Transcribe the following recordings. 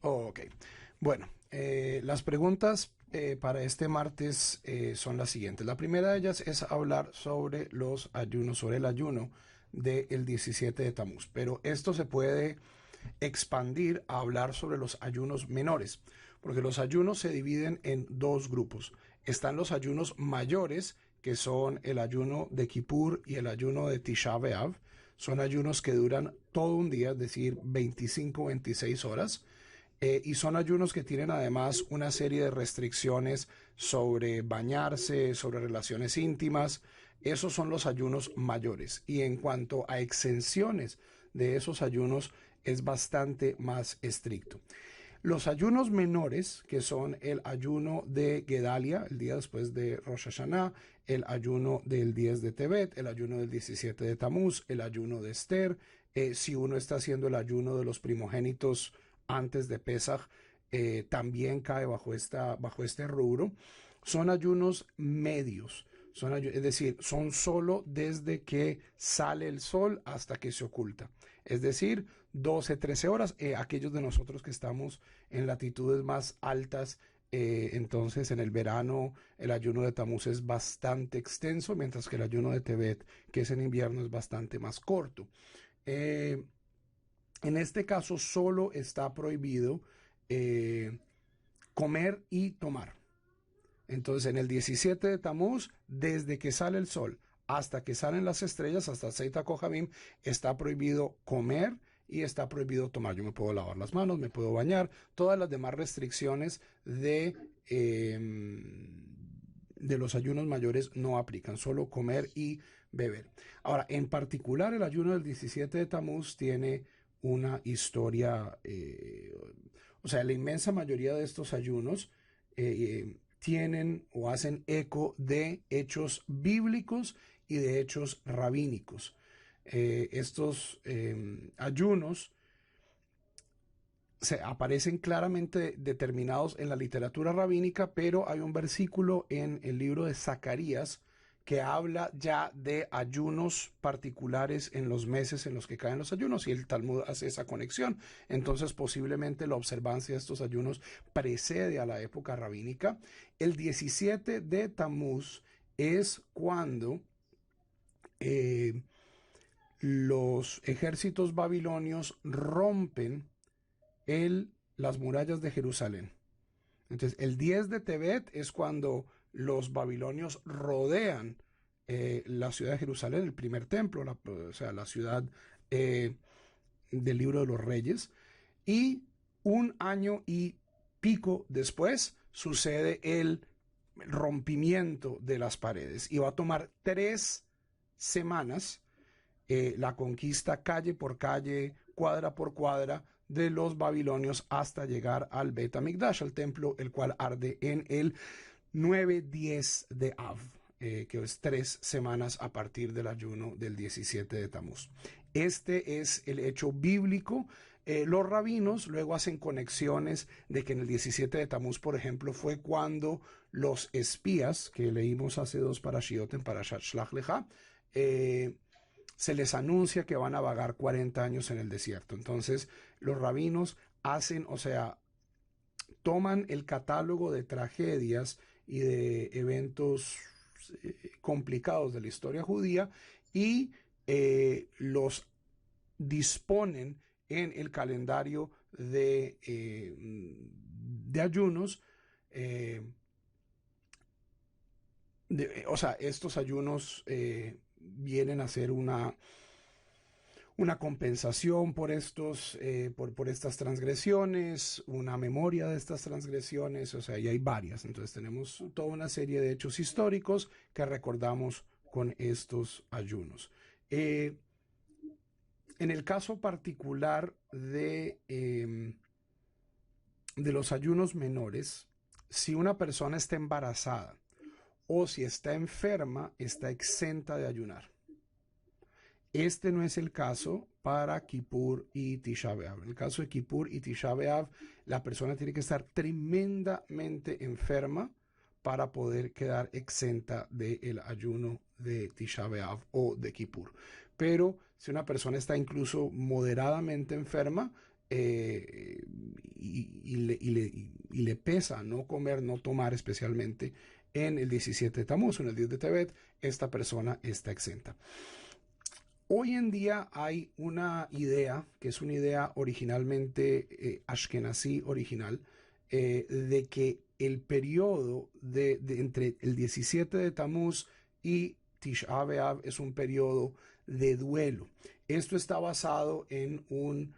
Oh, ok. Bueno, las preguntas para este martes son las siguientes. La primera de ellas es hablar sobre los ayunos, sobre el ayuno del 17 de Tamuz. Pero esto se puede expandir a hablar sobre los ayunos menores, porque los ayunos se dividen en dos grupos. Están los ayunos mayores, que son el ayuno de Kippur y el ayuno de Tisha B'Av. Son ayunos que duran todo un día, es decir, 25-26 horas. Y son ayunos que tienen además una serie de restricciones sobre bañarse, sobre relaciones íntimas. Esos son los ayunos mayores. Y en cuanto a exenciones de esos ayunos, es bastante más estricto. Los ayunos menores, que son el ayuno de Gedalia, el día después de Rosh Hashanah, el ayuno del 10 de Tebet, el ayuno del 17 de Tamuz, el ayuno de Esther, si uno está haciendo el ayuno de los primogénitos antes de Pesach, también cae bajo este rubro. Son ayunos medios. Es decir, son solo desde que sale el sol hasta que se oculta. Es decir, 12, 13 horas. Aquellos de nosotros que estamos en latitudes más altas, entonces en el verano el ayuno de Tamuz es bastante extenso, mientras que el ayuno de Tebet, que es en invierno, es bastante más corto. Eh, en este caso solo está prohibido eh, comer y tomar. Entonces, en el 17 de Tamuz, desde que sale el sol hasta que salen las estrellas, hasta Seita Kohabim, está prohibido comer y está prohibido tomar. Yo me puedo lavar las manos, me puedo bañar, todas las demás restricciones de los ayunos mayores no aplican, solo comer y beber. Ahora, en particular, el ayuno del 17 de Tamuz tiene una historia, o sea, la inmensa mayoría de estos ayunos tienen o hacen eco de hechos bíblicos y de hechos rabínicos. Estos ayunos se aparecen claramente determinados en la literatura rabínica, pero hay un versículo en el libro de Zacarías que habla ya de ayunos particulares en los meses en los que caen los ayunos, y el Talmud hace esa conexión. Entonces, posiblemente la observancia de estos ayunos precede a la época rabínica. El 17 de Tammuz es cuando los ejércitos babilonios rompen las murallas de Jerusalén. Entonces, el 10 de Tebet es cuando los babilonios rodean la ciudad de Jerusalén, el primer templo, o sea, la ciudad del libro de los reyes. Y un año y pico después sucede el rompimiento de las paredes. Y va a tomar 3 semanas la conquista calle por calle, cuadra por cuadra de los babilonios hasta llegar al Bet HaMikdash, al templo, el cual arde en el 9-10 de Av, que es 3 semanas a partir del ayuno del 17 de Tamuz. Este es el hecho bíblico. Los rabinos luego hacen conexiones de que en el 17 de Tamuz, por ejemplo, fue cuando los espías, que leímos hace 2 parashiot en Parashat Shlach Lecha, se les anuncia que van a vagar 40 años en el desierto. Entonces, los rabinos hacen, o sea, toman el catálogo de tragedias y de eventos complicados de la historia judía y los disponen en el calendario de ayunos. O sea, estos ayunos vienen a ser una compensación por por estas transgresiones, una memoria de estas transgresiones, o sea, y hay varias. Entonces tenemos toda una serie de hechos históricos que recordamos con estos ayunos. En el caso particular de los ayunos menores, si una persona está embarazada o si está enferma, está exenta de ayunar. Este no es el caso para Kippur y Tisha B'Av. En el caso de Kippur y Tisha B'Av, la persona tiene que estar tremendamente enferma para poder quedar exenta del ayuno de Tisha B'Av o de Kippur. Pero si una persona está incluso moderadamente enferma, eh, y le pesa no comer, no tomar especialmente en el 17 de Tamuz, en el 10 de Tebet, esta persona está exenta. Hoy en día hay una idea, que es una idea originalmente ashkenazí original, de que el periodo entre el 17 de Tamuz y Tisha B'Av es un periodo de duelo. Esto está basado en un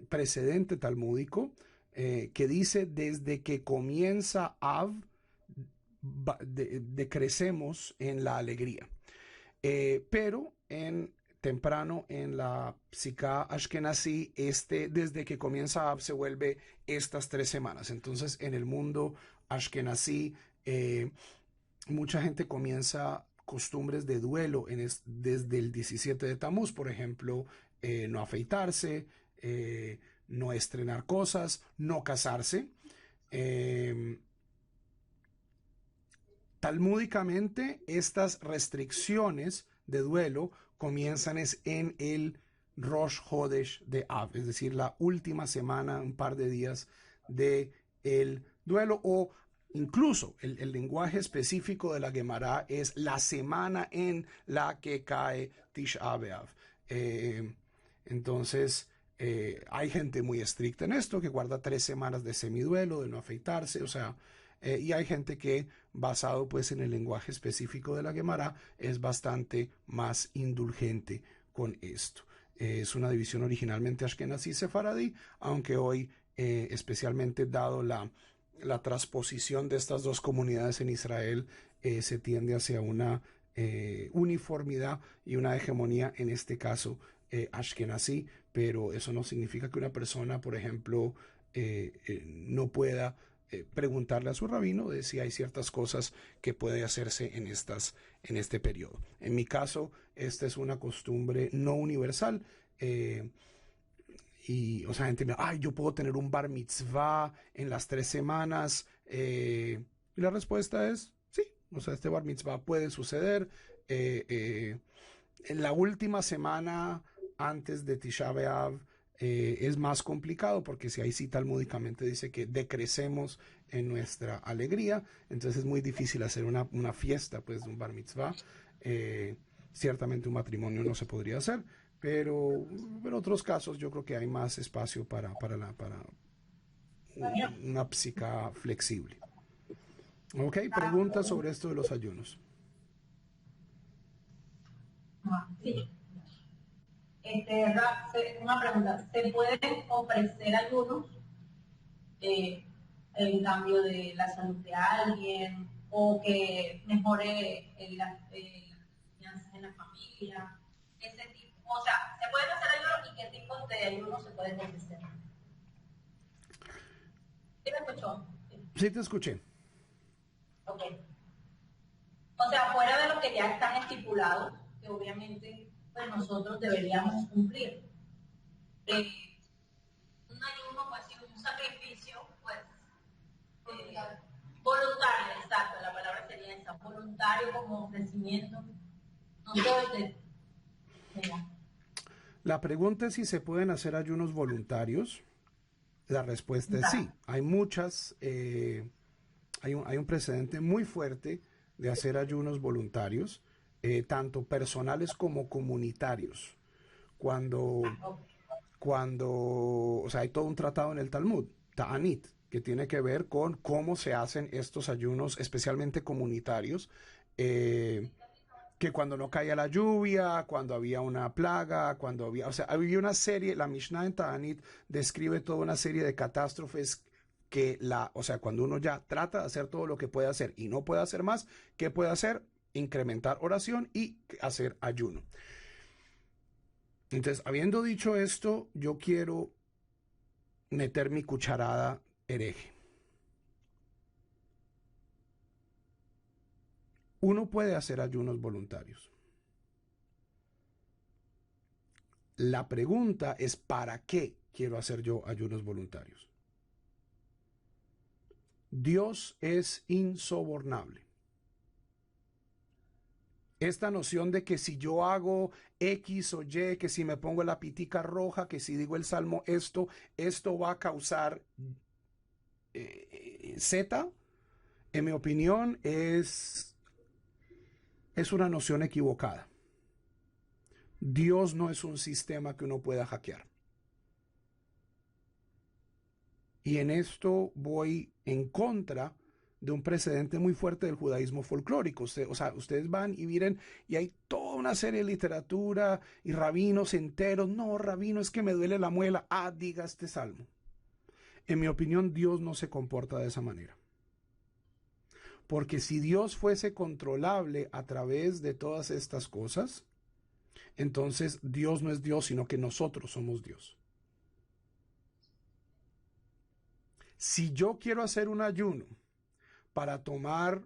precedente talmúdico que dice desde que comienza Av, decrecemos en la alegría. Pero temprano en la psica ashkenazí, desde que comienza Ab se vuelve estas 3 semanas. Entonces, en el mundo ashkenazí, mucha gente comienza costumbres de duelo desde el 17 de Tamuz, por ejemplo, no afeitarse, no estrenar cosas, no casarse. Eh, Talmúdicamente, estas restricciones de duelo comienzan en el Rosh Hodesh de Av, es decir, la última semana, un par de días de el duelo, o incluso el lenguaje específico de la Gemara es la semana en la que cae Tisha B'Av. Entonces, hay gente muy estricta en esto, que guarda 3 semanas de semiduelo, de no afeitarse, o sea, y hay gente que, basado pues en el lenguaje específico de la Gemara, es bastante más indulgente con esto. Es una división originalmente ashkenazí sefaradí, aunque hoy, especialmente dado la transposición de estas dos comunidades en Israel, se tiende hacia una uniformidad y una hegemonía, en este caso ashkenazí, pero eso no significa que una persona, por ejemplo, no pueda preguntarle a su rabino de si hay ciertas cosas que puede hacerse en este periodo. En mi caso, esta es una costumbre no universal. Y, o sea, gente me dice, ay, yo puedo tener un bar mitzvah en las 3 semanas. Y la respuesta es sí. O sea, este bar mitzvah puede suceder. En la última semana antes de Tisha B'Av es más complicado porque si ahí sí talmúdicamente dice que decrecemos en nuestra alegría, entonces es muy difícil hacer una fiesta pues de un bar mitzvah. Ciertamente un matrimonio no se podría hacer, pero en otros casos yo creo que hay más espacio para una psica flexible. Ok, preguntas sobre esto de los ayunos. Sí. Una pregunta, ¿se pueden ofrecer algunos en cambio de la salud de alguien o que mejore las finanzas en la familia? Ese tipo, o sea, ¿se pueden hacer ayunos y qué tipos de ayunos se pueden ofrecer? ¿Sí me escuchó? Sí, te escuché. Ok. O sea, fuera de lo que ya están estipulados, que obviamente pues nosotros deberíamos cumplir. Eh, un ayuno, pues sí, un sacrificio, pues voluntario, exacto, la palabra sería esa, voluntario como ofrecimiento. No sé, La pregunta es si se pueden hacer ayunos voluntarios. La respuesta es sí. exacto. Hay muchas, hay un precedente muy fuerte de hacer ayunos voluntarios, tanto personales como comunitarios. Cuando, Okay. o sea, hay todo un tratado en el Talmud, Ta'anit, que tiene que ver con cómo se hacen estos ayunos, especialmente comunitarios, eh, que cuando no caía la lluvia, cuando había una plaga, o sea, había una serie, la Mishnah en Ta'anit describe toda una serie de catástrofes o sea, cuando uno ya trata de hacer todo lo que puede hacer y no puede hacer más, ¿qué puede hacer? Incrementar oración y hacer ayuno. Entonces, habiendo dicho esto, yo quiero meter mi cucharada hereje. Uno puede hacer ayunos voluntarios. La pregunta es, ¿para qué quiero hacer yo ayunos voluntarios? Dios es insobornable. Esta noción de que si yo hago X o Y, que si me pongo la pitica roja, que si digo el salmo esto va a causar Z, en mi opinión, es una noción equivocada. Dios no es un sistema que uno pueda hackear. Y en esto voy en contra de un precedente muy fuerte del judaísmo folclórico. Ustedes van y miren, y hay toda una serie de literatura y rabinos enteros. No, rabino, es que me duele la muela. Ah, diga este salmo. En mi opinión, Dios no se comporta de esa manera. Porque si Dios fuese controlable a través de todas estas cosas, entonces Dios no es Dios, sino que nosotros somos Dios. Si yo quiero hacer un ayuno para tomar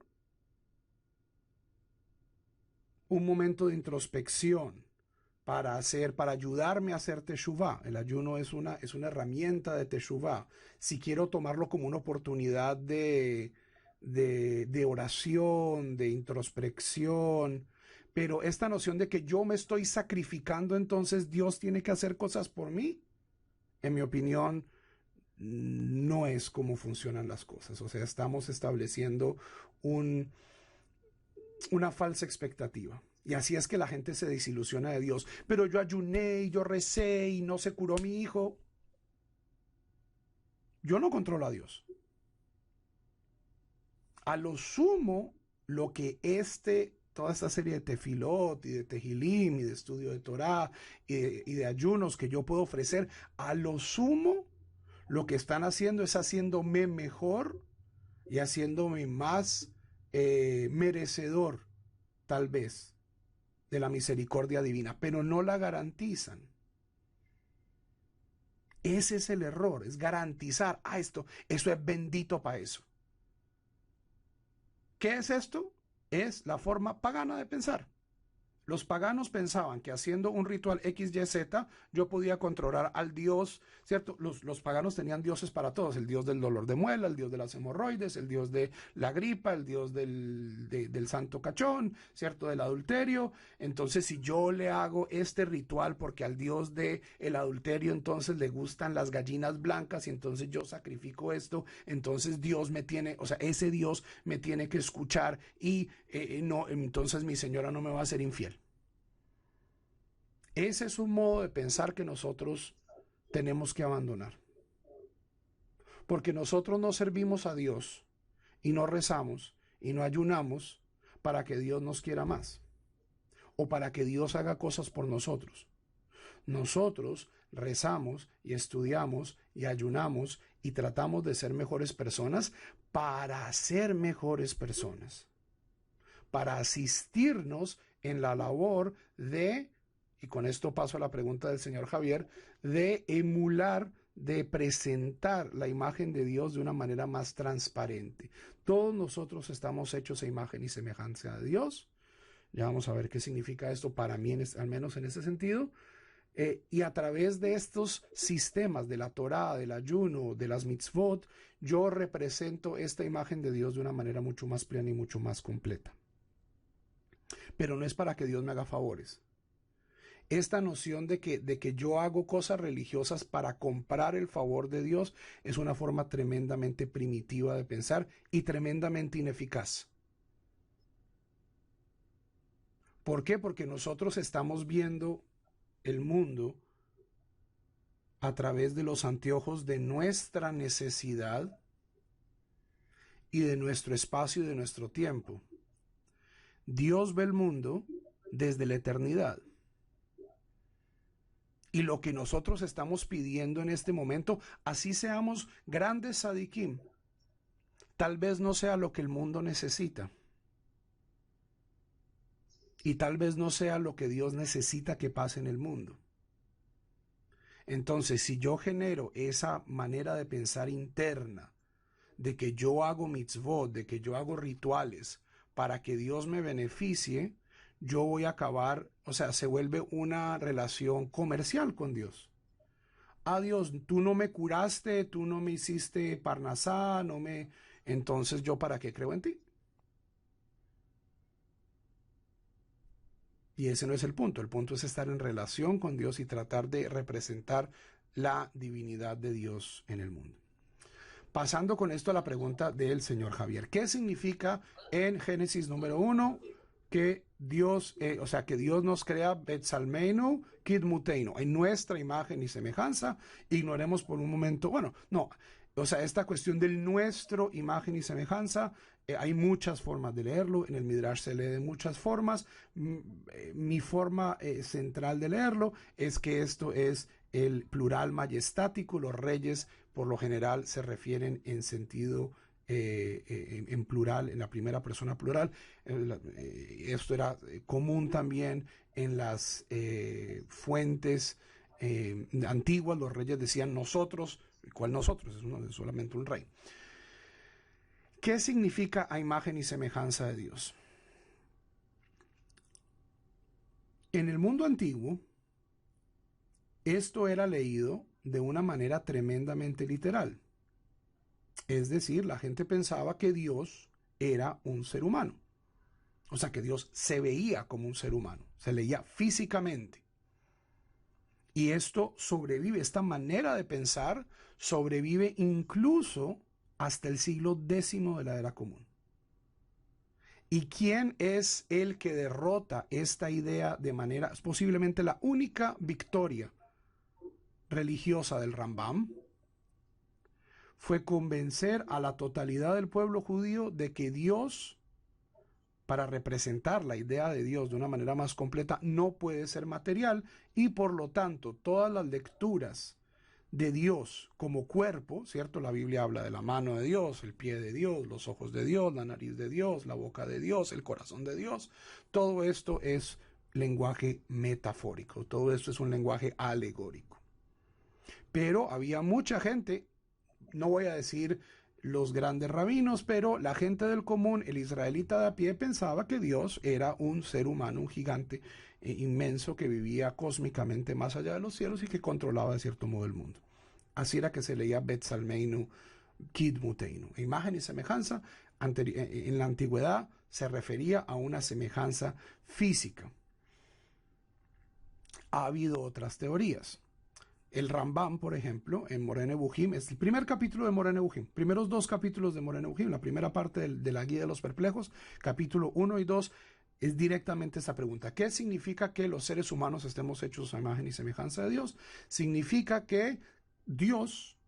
un momento de introspección, para ayudarme a hacer teshuvá. El ayuno es una herramienta de teshuvá. Si quiero tomarlo como una oportunidad de oración, de introspección, pero esta noción de que yo me estoy sacrificando, entonces Dios tiene que hacer cosas por mí, en mi opinión, no es como funcionan las cosas. O sea, estamos estableciendo una falsa expectativa. Y así es que la gente se desilusiona de Dios. Pero yo ayuné y yo recé y no se curó mi hijo. Yo no controlo a Dios. A lo sumo, lo que toda esta serie de tefilot y de tehilim y de estudio de Torah y de ayunos que yo puedo ofrecer, a lo sumo, lo que están haciendo es haciéndome mejor y haciéndome más merecedor, tal vez, de la misericordia divina, pero no la garantizan. Ese es el error, es garantizar, eso es bendito para eso. ¿Qué es esto? Es la forma pagana de pensar. Los paganos pensaban que haciendo un ritual XYZ yo podía controlar al dios, ¿cierto? Los paganos tenían dioses para todos, el dios del dolor de muela, el dios de las hemorroides, el dios de la gripa, el dios del santo cachón, ¿cierto? Del adulterio. Entonces, si yo le hago este ritual porque al dios del adulterio entonces le gustan las gallinas blancas y entonces yo sacrifico esto, entonces Dios me tiene, o sea, ese Dios me tiene que escuchar y no, entonces mi señora no me va a ser infiel. Ese es un modo de pensar que nosotros tenemos que abandonar. Porque nosotros no servimos a Dios y no rezamos y no ayunamos para que Dios nos quiera más o para que Dios haga cosas por nosotros. Nosotros rezamos y estudiamos y ayunamos y tratamos de ser mejores personas para ser mejores personas, para asistirnos en la labor de, y con esto paso a la pregunta del señor Javier, de emular, de presentar la imagen de Dios de una manera más transparente. Todos nosotros estamos hechos a imagen y semejanza de Dios. Ya vamos a ver qué significa esto para mí, al menos en ese sentido. Y a través de estos sistemas de la Torá, del ayuno, de las mitzvot, yo represento esta imagen de Dios de una manera mucho más plena y mucho más completa. Pero no es para que Dios me haga favores. Esta noción de que yo hago cosas religiosas para comprar el favor de Dios es una forma tremendamente primitiva de pensar y tremendamente ineficaz. ¿Por qué? Porque nosotros estamos viendo el mundo a través de los anteojos de nuestra necesidad y de nuestro espacio y de nuestro tiempo. Dios ve el mundo desde la eternidad. Y lo que nosotros estamos pidiendo en este momento, así seamos grandes sadikim, tal vez no sea lo que el mundo necesita. Y tal vez no sea lo que Dios necesita que pase en el mundo. Entonces, si yo genero esa manera de pensar interna, de que yo hago mitzvot, de que yo hago rituales para que Dios me beneficie, yo voy a acabar, o sea, se vuelve una relación comercial con Dios. Ah, Dios, tú no me curaste, tú no me hiciste parnasá, entonces yo para qué creo en ti. Y ese no es el punto es estar en relación con Dios y tratar de representar la divinidad de Dios en el mundo. Pasando con esto a la pregunta del señor Javier. ¿Qué significa en Génesis número 1 que Dios, que Dios nos crea Betzalmeinu Kidmuteinu, en nuestra imagen y semejanza? Ignoremos por un momento, esta cuestión del nuestro imagen y semejanza, hay muchas formas de leerlo, en el Midrash se lee de muchas formas. Mi forma central de leerlo es que esto es el plural majestático. Los reyes por lo general se refieren en sentido en plural, en la primera persona plural. Esto era común también en las fuentes antiguas. Los reyes decían nosotros. ¿Cuál nosotros? Es solamente un rey. ¿Qué significa a imagen y semejanza de Dios? En el mundo antiguo, esto era leído de una manera tremendamente literal. Es decir, la gente pensaba que Dios era un ser humano. O sea, que Dios se veía como un ser humano, se leía físicamente. Y esto sobrevive, esta manera de pensar sobrevive incluso hasta el siglo X de la Era Común. ¿Y quién es el que derrota esta idea de manera, es posiblemente la única victoria religiosa del Rambam? Fue convencer a la totalidad del pueblo judío de que Dios, para representar la idea de Dios de una manera más completa, no puede ser material, y por lo tanto todas las lecturas de Dios como cuerpo, ¿cierto? La Biblia habla de la mano de Dios, el pie de Dios, los ojos de Dios, la nariz de Dios, la boca de Dios, el corazón de Dios. Todo esto es lenguaje metafórico, todo esto es un lenguaje alegórico. Pero había mucha gente, no voy a decir los grandes rabinos, pero la gente del común, el israelita de a pie, pensaba que Dios era un ser humano, un gigante inmenso que vivía cósmicamente más allá de los cielos y que controlaba de cierto modo el mundo. Así era que se leía Betzalmeinu Kidmuteinu. Imagen y semejanza en la antigüedad se refería a una semejanza física. Ha habido otras teorías. El Rambam, por ejemplo, en Moreh Nevuchim, es el primer capítulo de Moreh Nevuchim, primeros 2 capítulos de Moreh Nevuchim, la primera parte de la Guía de los Perplejos, capítulo 1 y 2, es directamente esta pregunta. ¿Qué significa que los seres humanos estemos hechos a imagen y semejanza de Dios? Significa que Dios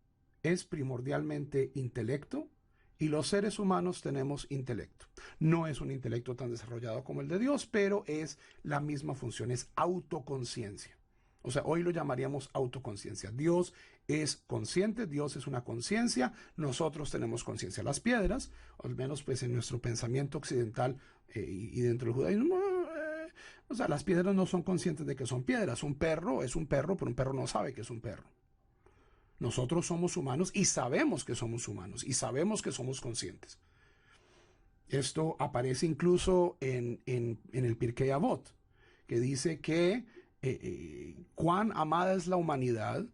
es primordialmente intelecto y los seres humanos tenemos intelecto. No es un intelecto tan desarrollado como el de Dios, pero es la misma función, es autoconciencia. O sea, hoy lo llamaríamos autoconciencia. Dios es consciente, Dios es una conciencia, nosotros tenemos conciencia. Las piedras, al menos pues en nuestro pensamiento occidental y dentro del judaísmo, las piedras no son conscientes de que son piedras. Un perro es un perro, pero un perro no sabe que es un perro. Nosotros somos humanos y sabemos que somos humanos y sabemos que somos conscientes. Esto aparece incluso en el Pirkei Avot, que dice que cuán amada es la humanidad,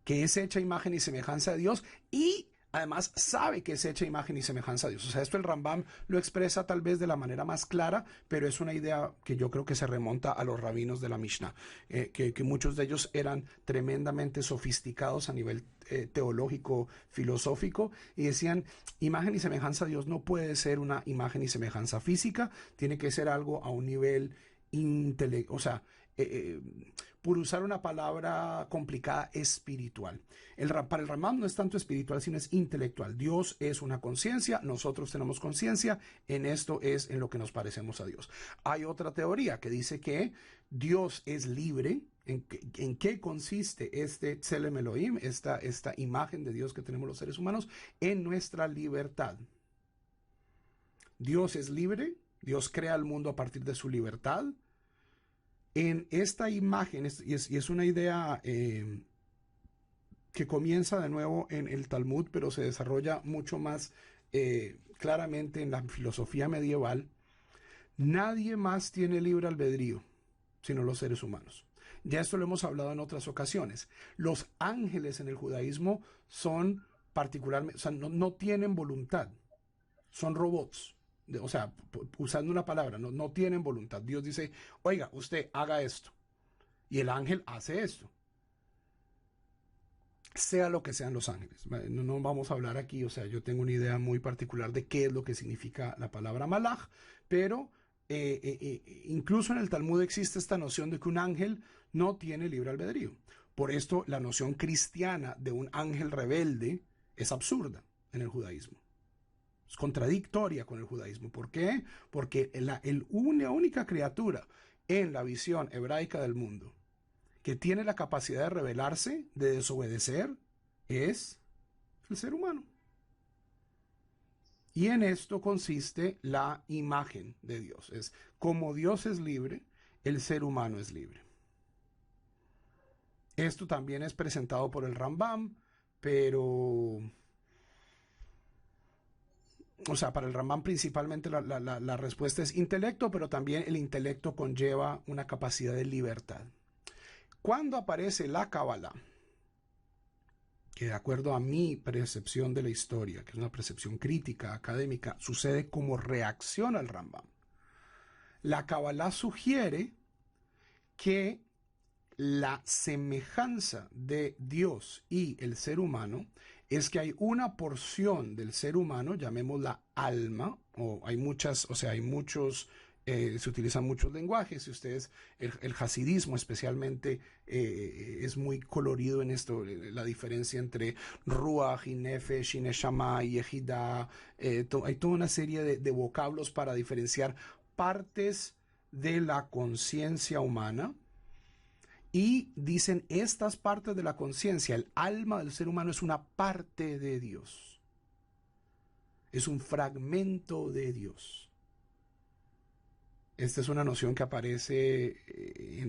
que es hecha imagen y semejanza de Dios, y además sabe que es hecha imagen y semejanza de Dios. O sea, esto el Rambam lo expresa tal vez de la manera más clara, pero es una idea que yo creo que se remonta a los rabinos de la Mishnah, que muchos de ellos eran tremendamente sofisticados a nivel teológico, filosófico, y decían, imagen y semejanza de Dios no puede ser una imagen y semejanza física, tiene que ser algo a un nivel intelectual, o sea, por usar una palabra complicada, espiritual. Para el Rambam no es tanto espiritual, sino es intelectual. Dios es una conciencia, nosotros tenemos conciencia, en esto es en lo que nos parecemos a Dios. Hay otra teoría que dice que Dios es libre. ¿En qué consiste este Tselem Elohim, esta imagen de Dios que tenemos los seres humanos? En nuestra libertad. Dios es libre, Dios crea el mundo a partir de su libertad. En esta imagen, y es una idea que comienza de nuevo en el Talmud, pero se desarrolla mucho más claramente en la filosofía medieval, nadie más tiene libre albedrío, sino los seres humanos. Ya esto lo hemos hablado en otras ocasiones. Los ángeles en el judaísmo son particularmente, o sea, no tienen voluntad, son robots. O sea, usando una palabra, no tienen voluntad. Dios dice, oiga, usted haga esto. Y el ángel hace esto. Sea lo que sean los ángeles. No vamos a hablar aquí, o sea, yo tengo una idea muy particular de qué es lo que significa la palabra malaj, pero incluso en el Talmud existe esta noción de que un ángel no tiene libre albedrío. Por esto la noción cristiana de un ángel rebelde es absurda en el judaísmo. Es contradictoria con el judaísmo. ¿Por qué? Porque la única criatura en la visión hebraica del mundo que tiene la capacidad de rebelarse, de desobedecer, es el ser humano. Y en esto consiste la imagen de Dios. Es como Dios es libre, el ser humano es libre. Esto también es presentado por el Rambam, pero... O sea, para el Rambam principalmente la respuesta es intelecto, pero también el intelecto conlleva una capacidad de libertad. Cuando aparece la Kabbalah, que de acuerdo a mi percepción de la historia, que es una percepción crítica, académica, sucede como reacción al Rambam, la Kabbalah sugiere que la semejanza de Dios y el ser humano es que hay una porción del ser humano, llamémosla alma, o hay muchas, o sea, hay muchos, se utilizan muchos lenguajes, y ustedes, el hasidismo especialmente es muy colorido en esto, la diferencia entre ruach y nefesh y neshama y yehida, hay toda una serie de vocablos para diferenciar partes de la conciencia humana. Y dicen, estas partes de la conciencia, el alma del ser humano es una parte de Dios. Es un fragmento de Dios. Esta es una noción que aparece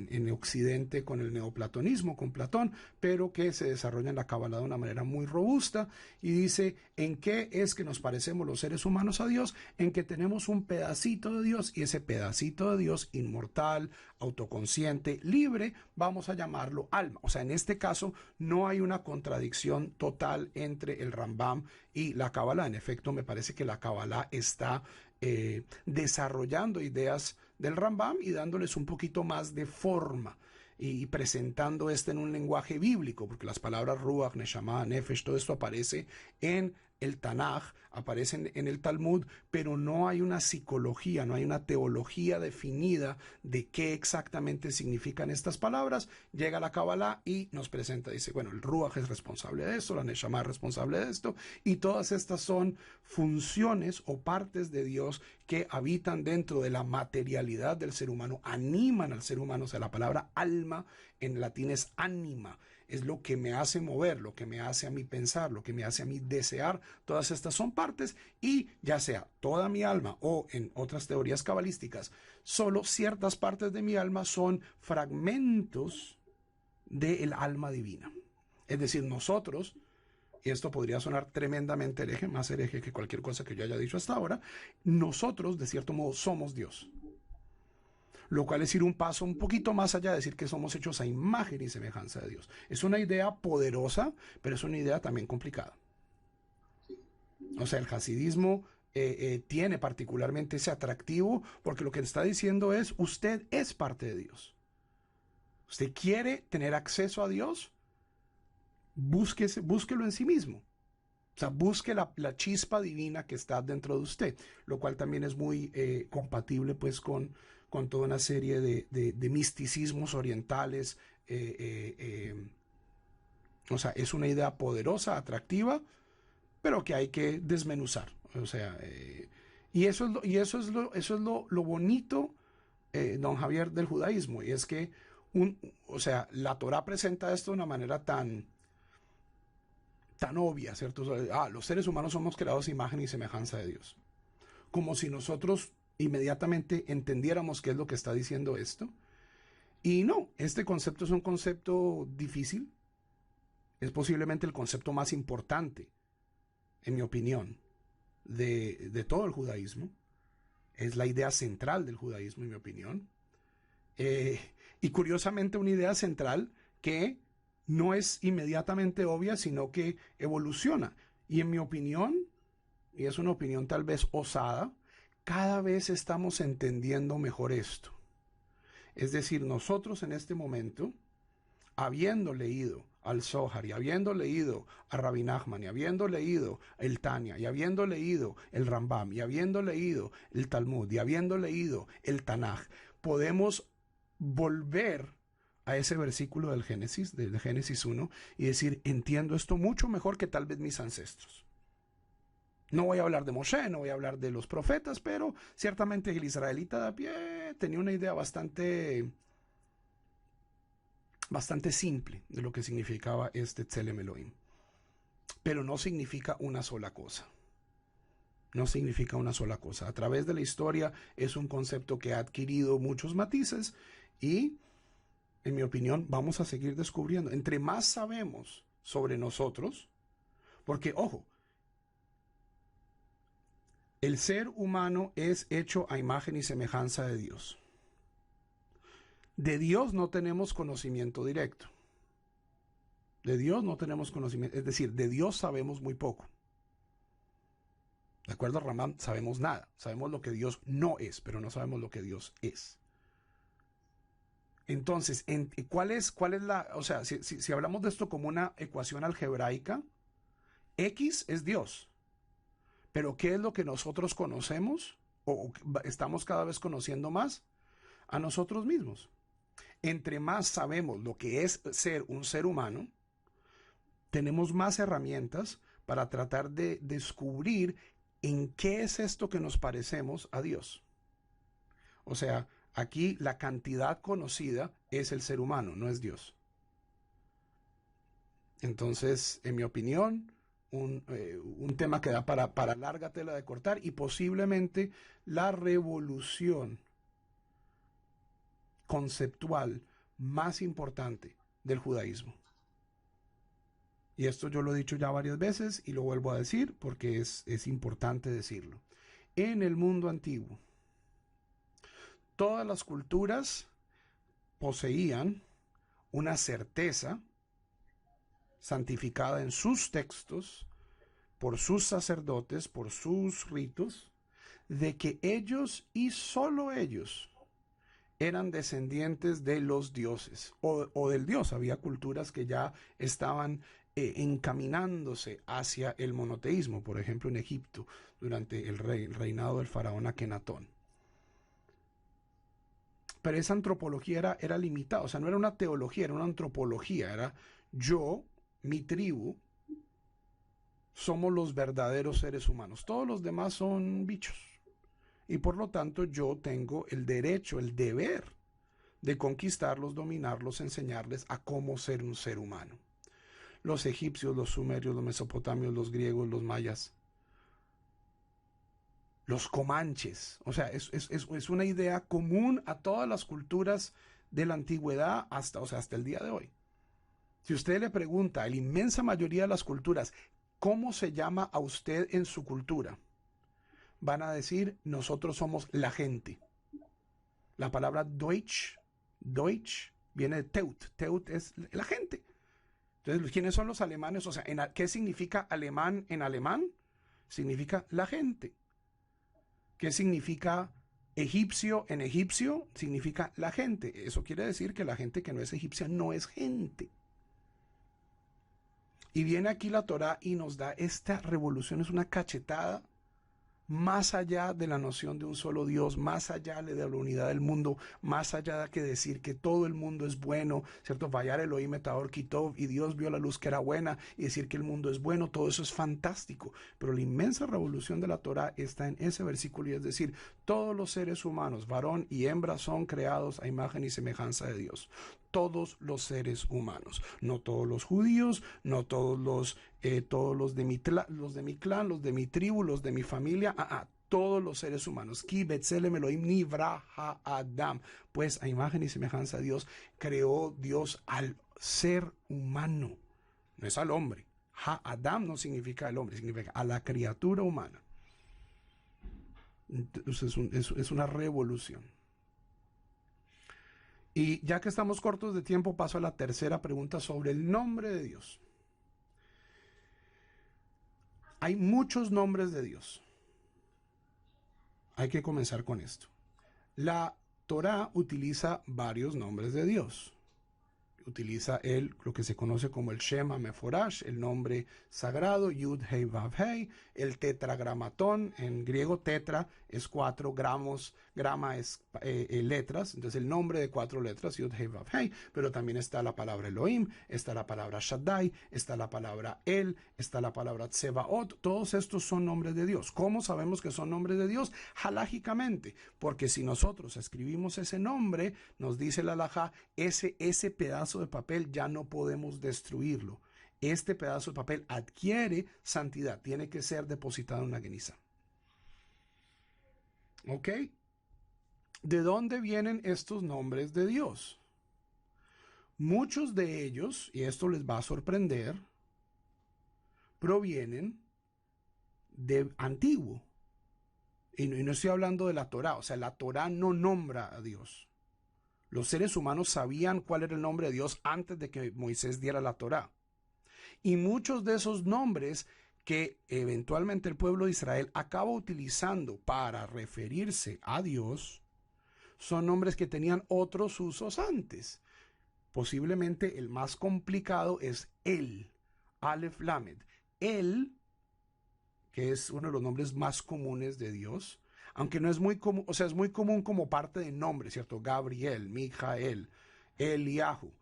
en Occidente con el neoplatonismo, con Platón, pero que se desarrolla en la Kabbalah de una manera muy robusta y dice, ¿en qué es que nos parecemos los seres humanos a Dios? En que tenemos un pedacito de Dios y ese pedacito de Dios inmortal, autoconsciente, libre, vamos a llamarlo alma. O sea, en este caso no hay una contradicción total entre el Rambam y la Kabbalah. En efecto, me parece que la Kabbalah está desarrollando ideas del Rambam y dándoles un poquito más de forma y presentando en un lenguaje bíblico, porque las palabras Ruach, Neshama, Nefesh, todo esto aparece en el Tanaj, aparecen en el Talmud, pero no hay una psicología, no hay una teología definida de qué exactamente significan estas palabras. Llega la Kabbalah y nos presenta, dice, bueno, el Ruach es responsable de esto, la Neshama es responsable de esto, y todas estas son funciones o partes de Dios que habitan dentro de la materialidad del ser humano, animan al ser humano. O sea, la palabra alma en latín es anima, es lo que me hace mover, lo que me hace a mí pensar, lo que me hace a mí desear. Todas estas son partes, y ya sea toda mi alma o en otras teorías cabalísticas, solo ciertas partes de mi alma son fragmentos del alma divina. Es decir, nosotros, y esto podría sonar tremendamente hereje, más hereje que cualquier cosa que yo haya dicho hasta ahora, nosotros de cierto modo somos Dios. Lo cual es ir un paso un poquito más allá de decir que somos hechos a imagen y semejanza de Dios. Es una idea poderosa, pero es una idea también complicada. O sea, el hasidismo tiene particularmente ese atractivo porque lo que está diciendo es, usted es parte de Dios. Usted quiere tener acceso a Dios, búsquelo en sí mismo. O sea, busque la chispa divina que está dentro de usted, lo cual también es muy compatible pues con toda una serie de misticismos orientales. O sea, es una idea poderosa, atractiva, pero que hay que desmenuzar. O sea, y eso es lo bonito, don Javier, del judaísmo, y es que, o sea, la Torá presenta esto de una manera tan obvia, ¿cierto? Los seres humanos somos creados a imagen y semejanza de Dios. Como si nosotros inmediatamente entendiéramos qué es lo que está diciendo esto. Y no, este concepto es un concepto difícil. Es posiblemente el concepto más importante, en mi opinión, de todo el judaísmo. Es la idea central del judaísmo, en mi opinión. Y curiosamente una idea central que no es inmediatamente obvia, sino que evoluciona. Y en mi opinión, y es una opinión tal vez osada, Cada vez estamos entendiendo mejor esto. Es decir, nosotros en este momento, habiendo leído al Zohar y habiendo leído a Rabbi Nachman y habiendo leído el Tanya y habiendo leído el Rambam y habiendo leído el Talmud y habiendo leído el Tanaj, podemos volver a ese versículo del Génesis 1, y decir, entiendo esto mucho mejor que tal vez mis ancestros. No voy a hablar de Moshe, no voy a hablar de los profetas, pero ciertamente el israelita de a pie tenía una idea bastante simple de lo que significaba este Tselem Elohim. Pero no significa una sola cosa. No significa una sola cosa. A través de la historia es un concepto que ha adquirido muchos matices y, en mi opinión, vamos a seguir descubriendo. Entre más sabemos sobre nosotros, porque, ojo, el ser humano es hecho a imagen y semejanza de Dios. De Dios no tenemos conocimiento directo. De Dios no tenemos conocimiento, es decir, de Dios sabemos muy poco. De acuerdo a Ramán, sabemos nada. Sabemos lo que Dios no es, pero no sabemos lo que Dios es. Entonces, ¿cuál es la, o sea, si hablamos de esto como una ecuación algebraica, X es Dios. Pero ¿qué es lo que nosotros conocemos o estamos cada vez conociendo más? A nosotros mismos. Entre más sabemos lo que es ser un ser humano, tenemos más herramientas para tratar de descubrir en qué es esto que nos parecemos a Dios. O sea, aquí la cantidad conocida es el ser humano, no es Dios. Entonces, en mi opinión, un tema que da para larga tela de cortar, y posiblemente la revolución conceptual más importante del judaísmo. Y esto yo lo he dicho ya varias veces y lo vuelvo a decir porque es importante decirlo. En el mundo antiguo, todas las culturas poseían una certeza santificada en sus textos, por sus sacerdotes, por sus ritos, de que ellos y solo ellos eran descendientes de los dioses o del dios. Había culturas que ya estaban encaminándose hacia el monoteísmo, por ejemplo en Egipto, durante el reinado del faraón Akenatón. Pero esa antropología era limitada, o sea, no era una teología, era una antropología, era yo, mi tribu, somos los verdaderos seres humanos, todos los demás son bichos. Y por lo tanto yo tengo el derecho, el deber de conquistarlos, dominarlos, enseñarles a cómo ser un ser humano. Los egipcios, los sumerios, los mesopotamios, los griegos, los mayas, los comanches. O sea, es una idea común a todas las culturas de la antigüedad hasta el día de hoy. Si usted le pregunta a la inmensa mayoría de las culturas, ¿cómo se llama a usted en su cultura? Van a decir, nosotros somos la gente. La palabra Deutsch viene de Teut. Teut es la gente. Entonces, ¿quiénes son los alemanes? O sea, ¿qué significa alemán en alemán? Significa la gente. ¿Qué significa egipcio en egipcio? Significa la gente. Eso quiere decir que la gente que no es egipcia no es gente. Y viene aquí la Torá y nos da esta revolución, es una cachetada más allá de la noción de un solo Dios, más allá de la unidad del mundo, más allá de que decir que todo el mundo es bueno, ¿cierto? Vayar Elohim et Haor Kitov, y Dios vio la luz que era buena, y decir que el mundo es bueno, todo eso es fantástico. Pero la inmensa revolución de la Torá está en ese versículo, y es decir, todos los seres humanos, varón y hembra, son creados a imagen y semejanza de Dios. Todos los seres humanos, no todos los judíos, no todos los de mi clan, los de mi tribu, los de mi familia, todos los seres humanos. Ki betzelem Elohim nivra ha'adam, pues a imagen y semejanza de Dios creó Dios al ser humano, no es al hombre. Ha'adam no significa el hombre, significa a la criatura humana. Entonces es una revolución. Y ya que estamos cortos de tiempo, paso a la tercera pregunta sobre el nombre de Dios. Hay muchos nombres de Dios. hay que comenzar con esto. La Torá utiliza varios nombres de Dios. Utiliza lo que se conoce como el Shema Meforash, el nombre sagrado, Yud Hei Vav Hei, el tetragramatón, en griego tetra es 4 gramos, grama es letras, entonces el nombre de 4 letras, Yud Hei Vav Hei, pero también está la palabra Elohim, está la palabra Shaddai, está la palabra El, está la palabra Tsebaot, todos estos son nombres de Dios. ¿Cómo sabemos que son nombres de Dios? Halágicamente, porque si nosotros escribimos ese nombre, nos dice la halajá, ese pedazo de papel ya no podemos destruirlo. Este pedazo de papel adquiere santidad, tiene que ser depositado en una geniza. ¿Ok? ¿De dónde vienen estos nombres de Dios? Muchos de ellos, y esto les va a sorprender, provienen de antiguo. Y no estoy hablando de la Torá, o sea, la Torá no nombra a Dios. Los seres humanos sabían cuál era el nombre de Dios antes de que Moisés diera la Torá. Y muchos de esos nombres que eventualmente el pueblo de Israel acaba utilizando para referirse a Dios son nombres que tenían otros usos antes. Posiblemente el más complicado es El, Aleph Lamed. El, que es uno de los nombres más comunes de Dios, aunque no es muy común, o sea, es muy común como parte de nombre, ¿cierto? Gabriel, Mijael, Eliahu.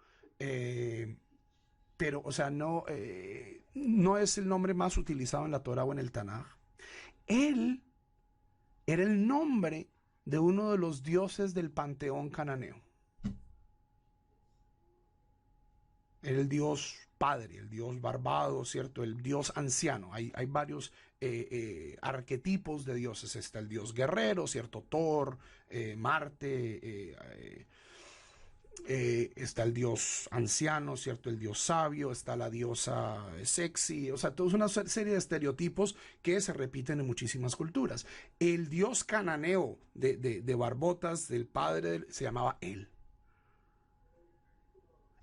Pero, o sea, no es el nombre más utilizado en la Torah o en el Tanaj. Él era el nombre de uno de los dioses del panteón cananeo. Era el dios padre, el dios barbado, ¿cierto? El dios anciano. Hay varios arquetipos de dioses. Está el dios guerrero, ¿cierto? Thor, Marte, está el dios anciano, ¿cierto? El dios sabio, está la diosa sexy, o sea, toda una serie de estereotipos que se repiten en muchísimas culturas. El dios cananeo de barbotas, del padre, se llamaba él.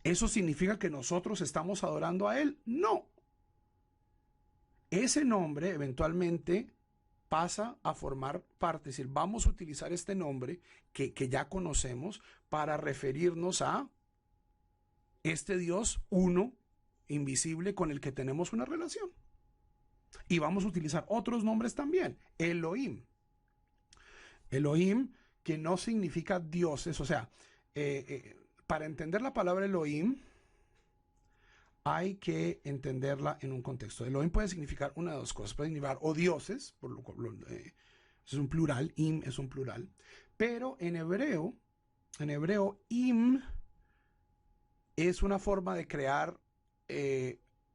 ¿Eso significa que nosotros estamos adorando a él? No. Ese nombre eventualmente pasa a formar parte, es decir, vamos a utilizar este nombre que ya conocemos para referirnos a este Dios uno, invisible, con el que tenemos una relación. Y vamos a utilizar otros nombres también. Elohim. Elohim, que no significa dioses, o sea, para entender la palabra Elohim, hay que entenderla en un contexto. Elohim puede significar una de dos cosas. Puede significar o dioses, por lo cual es un plural, im es un plural. Pero en hebreo, im es una forma de crear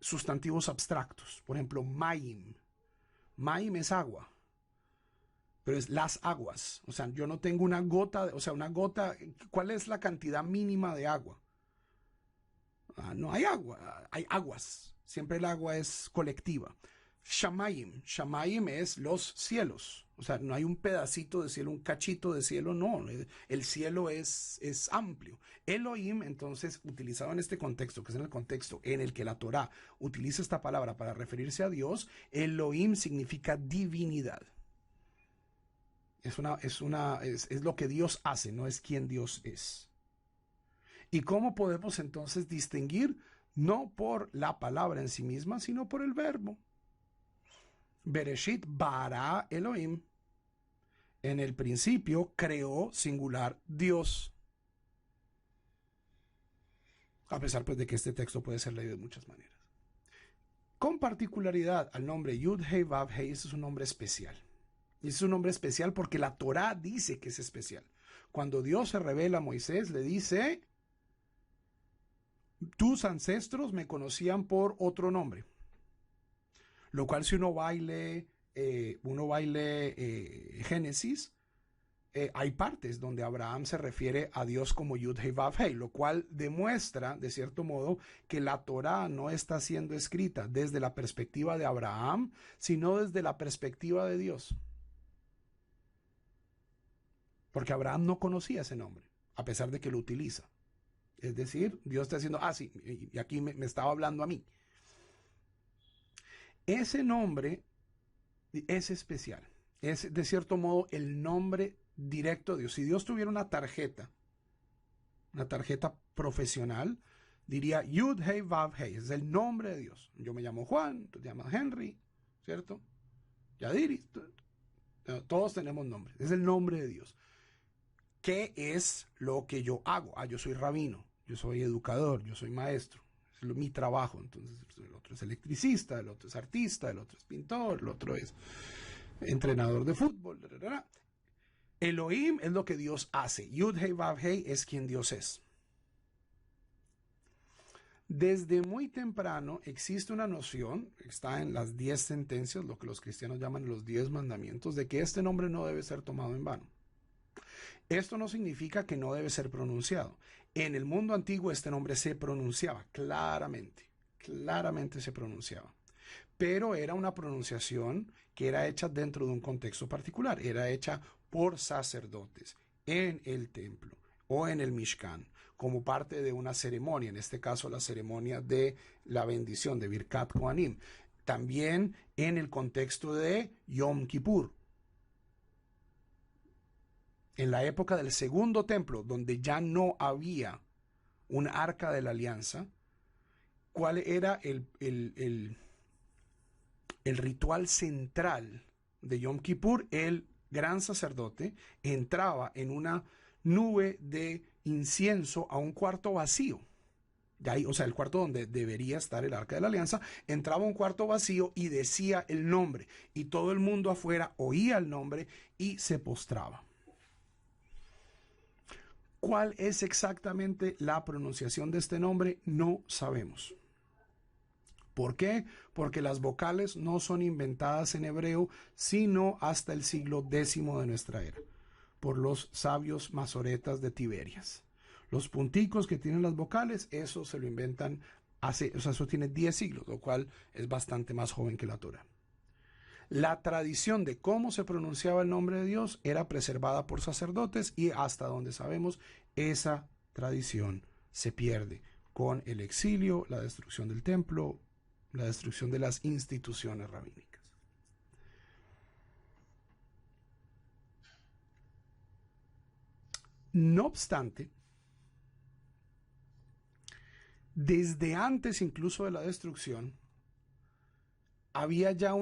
sustantivos abstractos. Por ejemplo, mayim. Mayim es agua. Pero es las aguas. O sea, yo no tengo una gota, una gota, ¿cuál es la cantidad mínima de agua? No hay agua, hay aguas. Siempre el agua es colectiva. Shamayim. Shamayim es los cielos. O sea, no hay un pedacito de cielo, un cachito de cielo, no. El cielo es amplio. Elohim, entonces, utilizado en este contexto, que es en el contexto en el que la Torá utiliza esta palabra para referirse a Dios, Elohim significa divinidad. Es lo que Dios hace, no es quien Dios es. ¿Y cómo podemos entonces distinguir? No por la palabra en sí misma, sino por el verbo. Bereshit bara Elohim. En el principio creó singular Dios. A pesar pues de que este texto puede ser leído de muchas maneras. Con particularidad al nombre Yud Hei Vav Hei, este es un nombre especial. Y es un nombre especial porque la Torá dice que es especial. Cuando Dios se revela a Moisés, le dice: tus ancestros me conocían por otro nombre. Lo cual, si uno va y lee Génesis, hay partes donde Abraham se refiere a Dios como Yud Hei Vav Hei, lo cual demuestra, de cierto modo, que la Torá no está siendo escrita desde la perspectiva de Abraham, sino desde la perspectiva de Dios. Porque Abraham no conocía ese nombre, a pesar de que lo utiliza. Es decir, Dios está diciendo, sí, y aquí me estaba hablando a mí. Ese nombre es especial. Es de cierto modo el nombre directo de Dios. Si Dios tuviera una tarjeta profesional, diría Yud Hei Vav Hei, es el nombre de Dios. Yo me llamo Juan, tú te llamas Henry, ¿cierto? Yadiri, todos tenemos nombres, es el nombre de Dios. ¿Qué es lo que yo hago? Yo soy rabino, yo soy educador, yo soy maestro, es mi trabajo. Entonces el otro es electricista, el otro es artista, el otro es pintor, el otro es entrenador de fútbol. Elohim es lo que Dios hace. Yud Hei Vav Hei es quien Dios es. Desde muy temprano existe una noción, está en las 10 sentencias, lo que los cristianos llaman los 10 mandamientos, de que este nombre no debe ser tomado en vano. Esto no significa que no debe ser pronunciado. En el mundo antiguo este nombre se pronunciaba claramente se pronunciaba. Pero era una pronunciación que era hecha dentro de un contexto particular, era hecha por sacerdotes en el templo o en el Mishkan, como parte de una ceremonia, en este caso la ceremonia de la bendición de Birkat Kohanim, también en el contexto de Yom Kippur. En la época del segundo templo, donde ya no había un arca de la alianza, ¿cuál era el ritual central de Yom Kippur? El gran sacerdote entraba en una nube de incienso a un cuarto vacío. De ahí, o sea, el cuarto donde debería estar el arca de la alianza, entraba a un cuarto vacío y decía el nombre. Y todo el mundo afuera oía el nombre y se postraba. ¿Cuál es exactamente la pronunciación de este nombre? No sabemos. ¿Por qué? Porque las vocales no son inventadas en hebreo, sino hasta el siglo X de nuestra era, por los sabios masoretas de Tiberias. Los punticos que tienen las vocales, eso se lo inventan eso tiene 10 siglos, lo cual es bastante más joven que la Torá. La tradición de cómo se pronunciaba el nombre de Dios era preservada por sacerdotes y hasta donde sabemos, esa tradición se pierde con el exilio, la destrucción del templo, la destrucción de las instituciones rabínicas. No obstante, desde antes incluso de la destrucción, había ya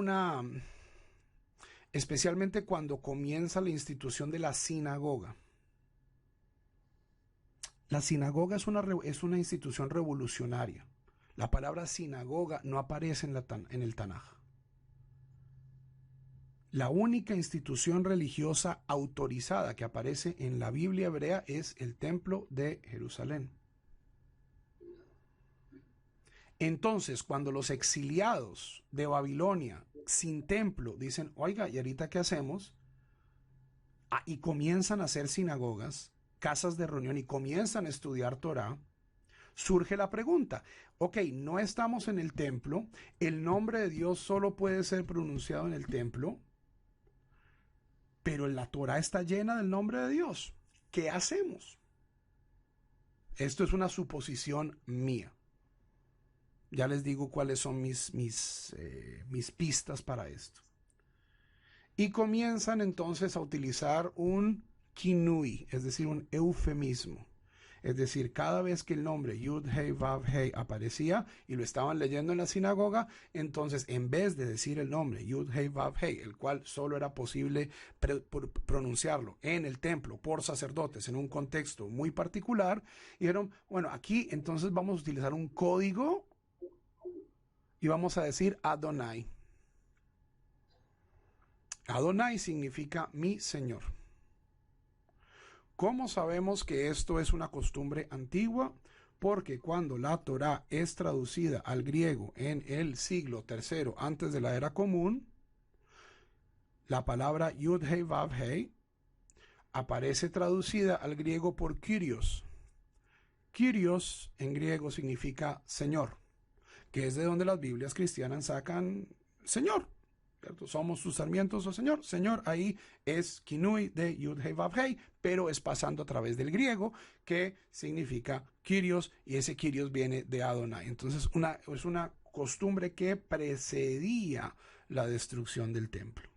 especialmente cuando comienza la institución de la sinagoga. La sinagoga es una institución revolucionaria. La palabra sinagoga no aparece en el Tanaj. La única institución religiosa autorizada que aparece en la Biblia hebrea es el Templo de Jerusalén. Entonces, cuando los exiliados de Babilonia sin templo dicen, oiga, ¿y ahorita qué hacemos? Y comienzan a hacer sinagogas, casas de reunión y comienzan a estudiar Torah, surge la pregunta, ok, no estamos en el templo, el nombre de Dios solo puede ser pronunciado en el templo, pero la Torah está llena del nombre de Dios. ¿Qué hacemos? Esto es una suposición mía. Ya les digo cuáles son mis pistas para esto. Y comienzan entonces a utilizar un kinui, es decir, un eufemismo. Es decir, cada vez que el nombre Yud Hei Vav Hei aparecía y lo estaban leyendo en la sinagoga, entonces en vez de decir el nombre Yud Hei Vav Hei, el cual solo era posible pronunciarlo en el templo por sacerdotes en un contexto muy particular, dijeron, bueno, aquí entonces vamos a utilizar un código y vamos a decir Adonai. Adonai significa mi Señor. ¿Cómo sabemos que esto es una costumbre antigua? Porque cuando la Torá es traducida al griego en el siglo III antes de la era común, la palabra Yud Hei Vav Hei aparece traducida al griego por Kyrios. Kyrios en griego significa Señor, que es de donde las Biblias cristianas sacan Señor. ¿Cierto? Somos sus sarmientos, o Señor. Señor, ahí es Kinui de Yud Hei Vav Hei, pero es pasando a través del griego, que significa Kyrios, y ese Kyrios viene de Adonai. Entonces, es una costumbre que precedía la destrucción del templo.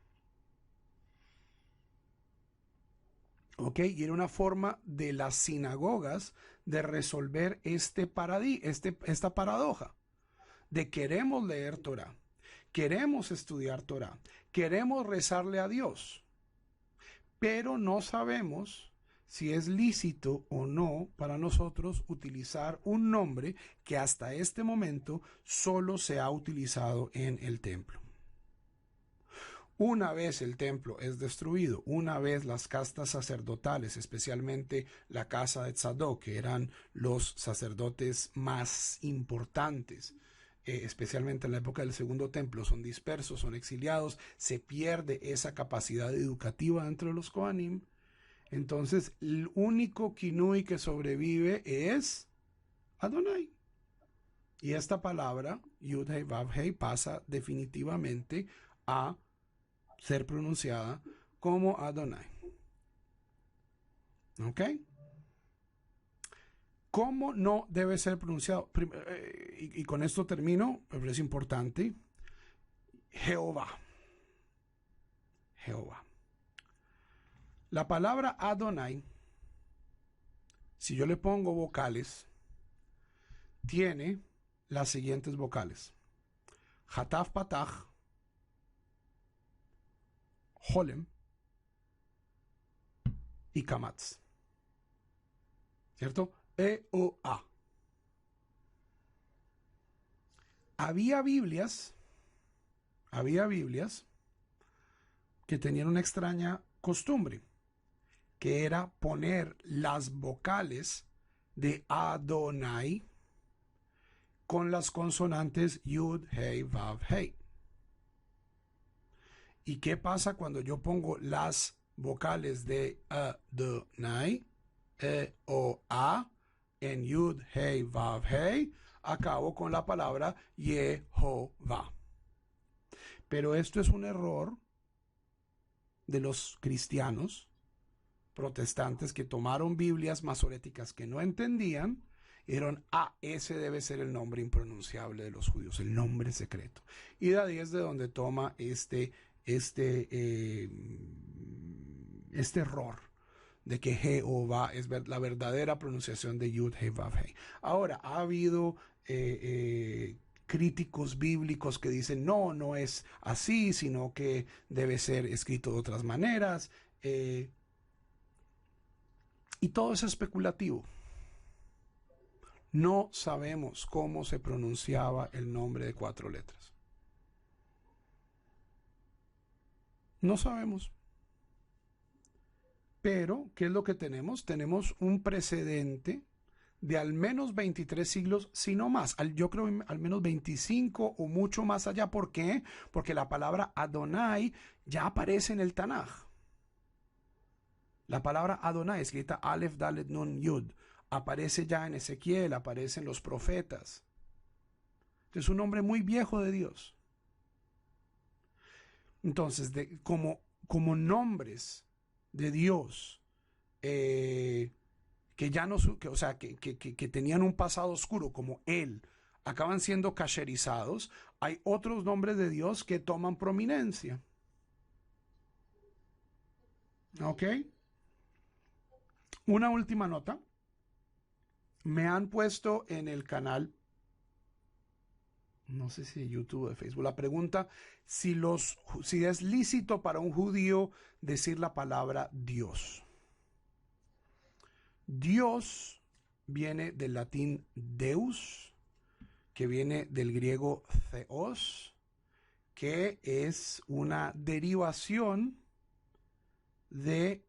¿Ok? Y era una forma de las sinagogas de resolver esta paradoja de queremos leer Torah, queremos estudiar Torah, queremos rezarle a Dios, pero no sabemos si es lícito o no para nosotros utilizar un nombre que hasta este momento solo se ha utilizado en el templo. Una vez el templo es destruido, una vez las castas sacerdotales, especialmente la casa de Tzadok, que eran los sacerdotes más importantes, especialmente en la época del segundo templo, son dispersos, son exiliados, se pierde esa capacidad educativa dentro de los Kohanim. Entonces, el único kinui que sobrevive es Adonai. Y esta palabra, Yud-Hei Vav-Hei, pasa definitivamente a ser pronunciada como Adonai. ¿Ok? ¿Cómo no debe ser pronunciado? Y con esto termino, pero es importante. Jehová. Jehová. La palabra Adonai, si yo le pongo vocales, tiene las siguientes vocales. Hataf Patach, Holem y Kamatz. ¿Cierto? E-O-A. Había Biblias que tenían una extraña costumbre, que era poner las vocales de Adonai con las consonantes Yud, Hei, Vav, Hei. ¿Y qué pasa cuando yo pongo las vocales de Adonai, E-O-A, en Yud, Hei, Vav, Hei? Acabo con la palabra Yehová. Pero esto es un error de los cristianos protestantes que tomaron Biblias masoréticas que no entendían y dijeron, ese debe ser el nombre impronunciable de los judíos, el nombre secreto. Y de ahí es de donde toma este error de que Jehová es la verdadera pronunciación de Yud, Hei, Vav, Hei. Ahora, ha habido críticos bíblicos que dicen, no es así, sino que debe ser escrito de otras maneras. Y todo es especulativo. No sabemos cómo se pronunciaba el nombre de 4 letras. No sabemos. Pero, ¿qué es lo que tenemos? Tenemos un precedente de al menos 23 siglos, si no más. Yo creo al menos 25 o mucho más allá. ¿Por qué? Porque la palabra Adonai ya aparece en el Tanaj. La palabra Adonai, escrita Aleph, Dalet, Nun, Yud, aparece ya en Ezequiel, aparece en los profetas. Es un nombre muy viejo de Dios. Entonces, como nombres de Dios, que ya no, que tenían un pasado oscuro, como Él, acaban siendo casherizados, hay otros nombres de Dios que toman prominencia. ¿Ok? Una última nota. Me han puesto en el canal, no sé si de YouTube o de Facebook, la pregunta si es lícito para un judío decir la palabra Dios. Dios viene del latín Deus, que viene del griego Theos, que es una derivación del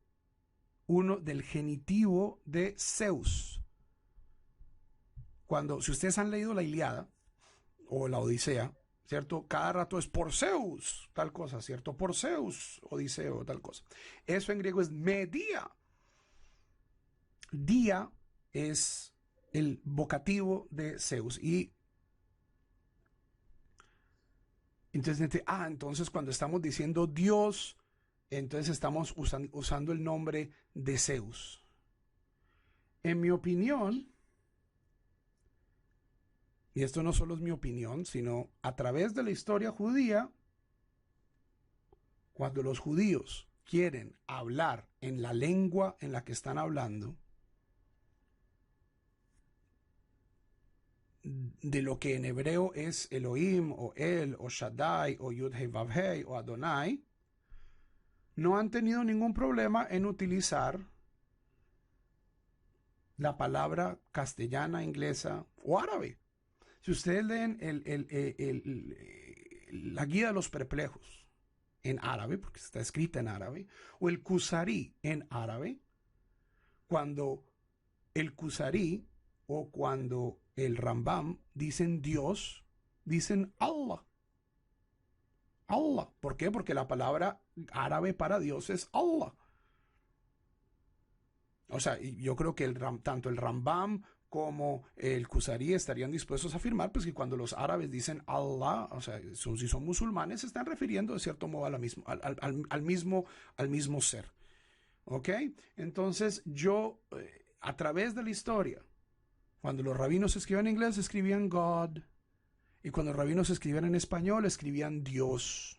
genitivo de Zeus. Si ustedes han leído la Ilíada o la Odisea, ¿cierto? Cada rato es por Zeus, tal cosa, ¿cierto? Por Zeus, Odiseo, tal cosa. Eso en griego es Medía. Día es el vocativo de Zeus. Y entonces cuando estamos diciendo Dios, entonces estamos usando el nombre de Zeus. En mi opinión, y esto no solo es mi opinión, sino a través de la historia judía, cuando los judíos quieren hablar en la lengua en la que están hablando, de lo que en hebreo es Elohim o El o Shaddai o Yud-Hei Vav-Hei o Adonai, no han tenido ningún problema en utilizar la palabra castellana, inglesa o árabe. Si ustedes leen la guía de los perplejos en árabe, porque está escrita en árabe, o el Kusari en árabe, cuando el Kusari o cuando el Rambam dicen Dios, dicen Allah. Allah. ¿Por qué? Porque la palabra árabe para Dios es Allah. O sea, yo creo que tanto el Rambam como el Kusari estarían dispuestos a afirmar pues, que cuando los árabes dicen Allah, o sea, si son musulmanes, se están refiriendo de cierto modo al mismo ser. ¿Ok? Entonces yo, a través de la historia, cuando los rabinos escribían en inglés, escribían God. Y cuando los rabinos escribían en español, escribían Dios.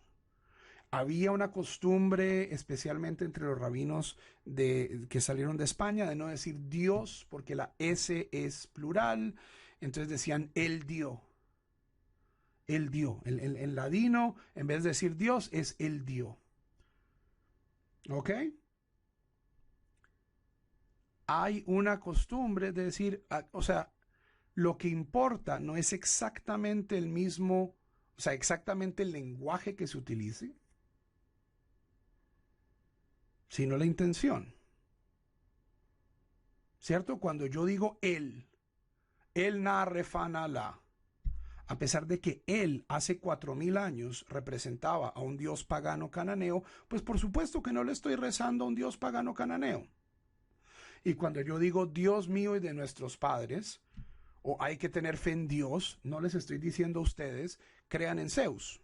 Había una costumbre, especialmente entre los rabinos que salieron de España, de no decir Dios, porque la S es plural. Entonces decían el dio. El dio. En ladino, en vez de decir Dios, es el dio. ¿Ok? Hay una costumbre de decir, o sea, lo que importa no es exactamente el mismo, o sea, exactamente el lenguaje que se utilice, sino la intención. ¿Cierto? Cuando yo digo él narrefanala, a pesar de que él hace 4000 años representaba a un dios pagano cananeo, pues por supuesto que no le estoy rezando a un dios pagano cananeo. Y cuando yo digo Dios mío y de nuestros padres, o hay que tener fe en Dios, no les estoy diciendo a ustedes, crean en Zeus.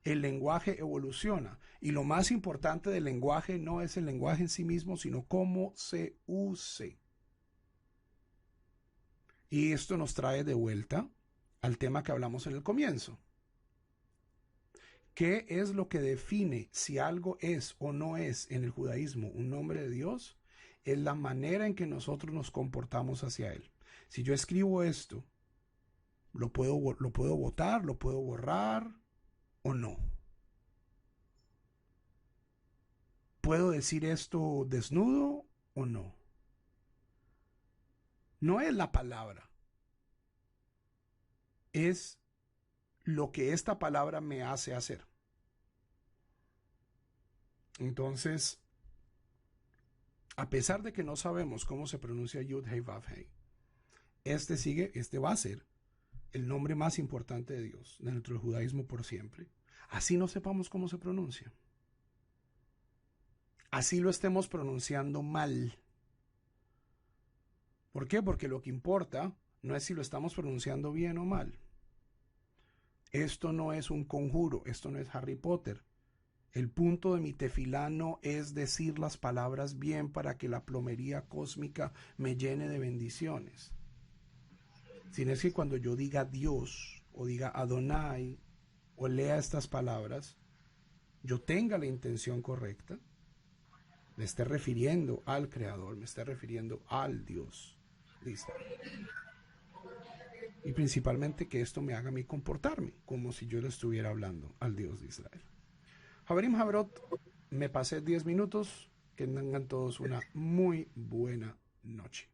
El lenguaje evoluciona y lo más importante del lenguaje no es el lenguaje en sí mismo, sino cómo se use. Y esto nos trae de vuelta al tema que hablamos en el comienzo. ¿Qué es lo que define si algo es o no es en el judaísmo un nombre de Dios? Es la manera en que nosotros nos comportamos hacia Él. Si yo escribo esto, ¿lo puedo votar, lo puedo borrar o no? ¿Puedo decir esto desnudo o no? No es la palabra, es lo que esta palabra me hace hacer. Entonces, a pesar de que no sabemos cómo se pronuncia Yud-Hei Vav-Hei, este va a ser el nombre más importante de Dios dentro del judaísmo por siempre. Así no sepamos cómo se pronuncia. Así lo estemos pronunciando mal. ¿Por qué? Porque lo que importa no es si lo estamos pronunciando bien o mal. Esto no es un conjuro, esto no es Harry Potter. El punto de mi tefilá no es decir las palabras bien para que la plomería cósmica me llene de bendiciones. Sino es que cuando yo diga Dios o diga Adonai o lea estas palabras, yo tenga la intención correcta, me esté refiriendo al Creador, me esté refiriendo al Dios. Listo. Y principalmente que esto me haga a mí comportarme como si yo le estuviera hablando al Dios de Israel. Javerim Javerot, me pasé 10 minutos. Que tengan todos una muy buena noche.